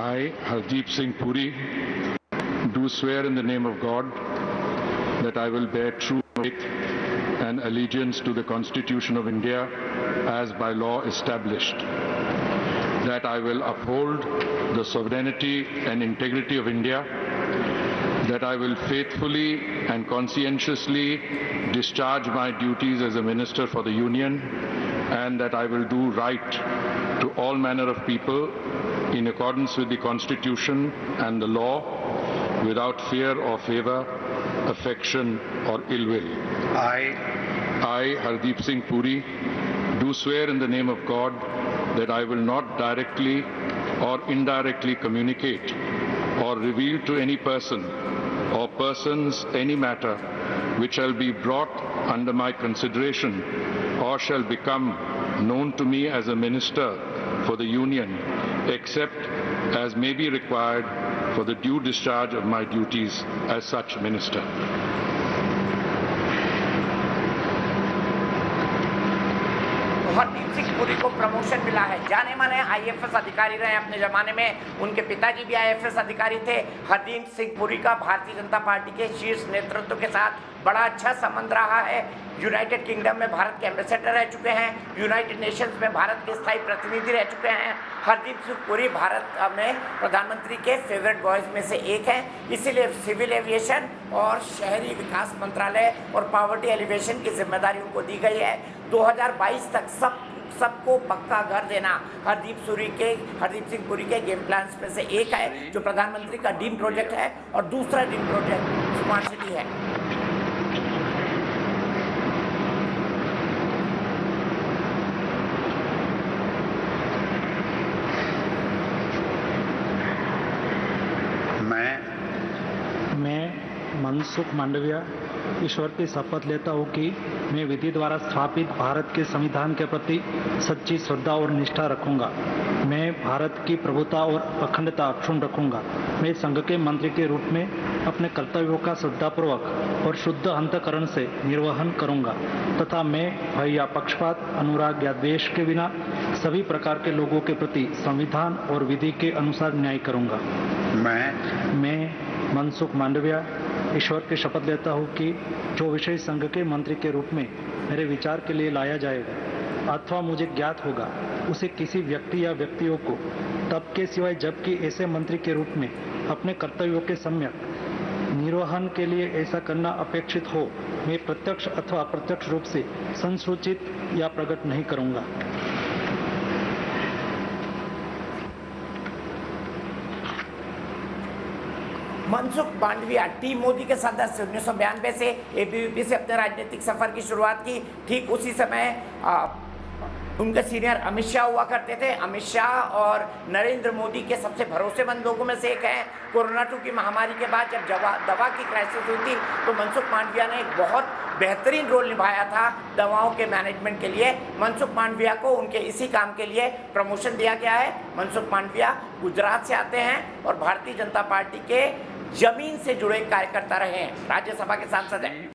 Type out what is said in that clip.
I, Hardeep Singh Puri, do swear in the name of God that I will bear true faith and allegiance to the Constitution of India as by law established, that I will uphold the sovereignty and integrity of India, that I will faithfully and conscientiously discharge my duties as a Minister for the Union, and that I will do right to all manner of people in accordance with the Constitution and the law, without fear or favor, affection or ill will. I, Hardeep Singh Puri, do swear in the name of God that I will not directly or indirectly communicate or reveal to any person or persons any matter which shall be brought under my consideration or shall become known to me as a Minister for the Union, except as may be required for the due discharge of my duties as such Minister. Hardeep Singh Puri को promotion मिला है। जाने माने IFS अधिकारी रहे अपने जमाने में, उनके पिताजी भी आईएफएस अधिकारी थे। हरदीप सिंह पुरी का भारतीय जनता पार्टी के शीर्ष नेतृत्व के साथ बड़ा अच्छा संबंध रहा है। यूनाइटेड किंगडम में भारत के एम्बेसडर रह चुके हैं, यूनाइटेड नेशंस में भारत के स्थायी प्रतिनिधि रह चुके हैं। हरदीप सिंह पुरी भारत में प्रधानमंत्री के फेवरेट बॉयज में से एक हैं, इसीलिए सिविल एविएशन और शहरी विकास मंत्रालय और पावर्टी एलिवेशन की जिम्मेदारी उनको दी गई है। 2022 तक सबको पक्का घर देना हरदीप सिंह पुरी के गेम प्लान्स में से एक है, जो प्रधानमंत्री का ड्रीम प्रोजेक्ट है। और दूसरा ड्रीम प्रोजेक्ट स्मार्ट सिटी है। मैं मनसुख मांडविया ईश्वर की शपथ लेता हूँ कि मैं विधि द्वारा स्थापित भारत के संविधान के प्रति सच्ची श्रद्धा और निष्ठा रखूंगा। मैं भारत की प्रभुता और अखंडता अक्षुण्ण रखूंगा। मैं संघ के मंत्री के रूप में अपने कर्तव्यों का श्रद्धापूर्वक और शुद्ध अंतःकरण से निर्वहन करूंगा तथा मैं भय या पक्षपात, अनुराग या द्वेष के बिना सभी प्रकार के लोगों के प्रति संविधान और विधि के अनुसार न्याय करूंगा। मैं मनसुख मांडविया ईश्वर की शपथ लेता हूँ कि जो विषय संघ के मंत्री के रूप में मेरे विचार के लिए लाया जाएगा अथवा मुझे ज्ञात होगा, उसे किसी व्यक्ति या व्यक्तियों को तब के सिवाय जबकि ऐसे मंत्री के रूप में अपने कर्तव्यों के सम्यक निर्वहन के लिए ऐसा करना अपेक्षित हो, मैं प्रत्यक्ष अथवा अप्रत्यक्ष रूप से संसूचित या प्रकट नहीं करूंगा। मनसुख मांडविया टीम मोदी के सदस्य 1992 से एबीवीपी से अपने राजनीतिक सफर की शुरुआत की। ठीक उसी समय उनके सीनियर अमित शाह हुआ करते थे। अमित शाह और नरेंद्र मोदी के सबसे भरोसेमंद लोगों में से एक हैं। कोरोना 2 की महामारी के बाद जब दवा की क्राइसिस हुई थी तो मनसुख मांडविया ने एक बहुत बेहतरीन रोल निभाया था दवाओं के मैनेजमेंट के लिए। मनसुख मांडविया को उनके इसी काम के लिए प्रमोशन दिया गया है। मनसुख मांडविया गुजरात से आते हैं और भारतीय जनता पार्टी के जमीन से जुड़े कार्यकर्ता रहे हैं, राज्यसभा के सांसद हैं।